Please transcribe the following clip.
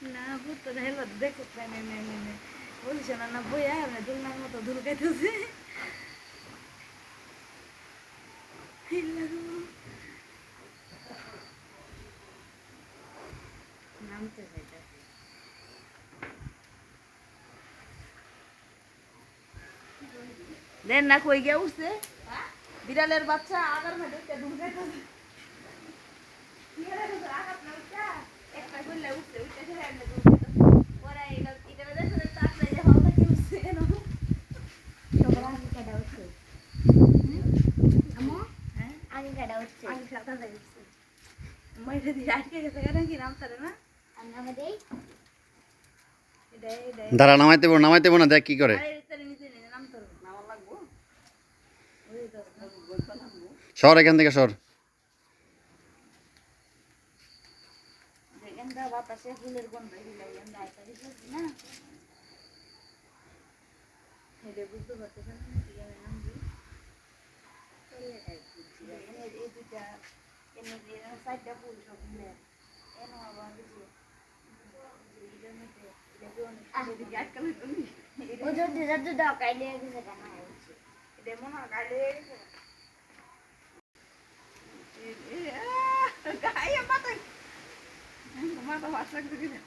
না ভূত তো হেলো দেখো নে বলিস না না বইয়া দুলনার মতো দুল খাইতেছে নামতে চাইতেছে দেন না কই গিয়া উঠছে বিড়ালের বাচ্চা আগার মধ্যে দুল খাইতেছে একটা করলে উঠছে উঠতে ওরা এটা এটা দেখে তাড়াতাড়ি যে হলটা কি উঠছে কেন সবার আগে কাটা উঠছে আমো হ্যাঁ আগে কাটা উঠছে আগে কাটা উঠছে মাইরে দিয়ে আটকে গেছে কেন কি নাম তারে না আমি নামে দেই দাঁড়া নামাইতে না দেখ কি করে নাম তোর নাম লাগবো সর এখান থেকে সর বাতাসে ফুলের গন্ধ না হেঁটে বুঝতে পারতেছেন এই দুইটা চারটা ফুল সব মিলে এনে আবার মাথা ভাত লাগছে কিনা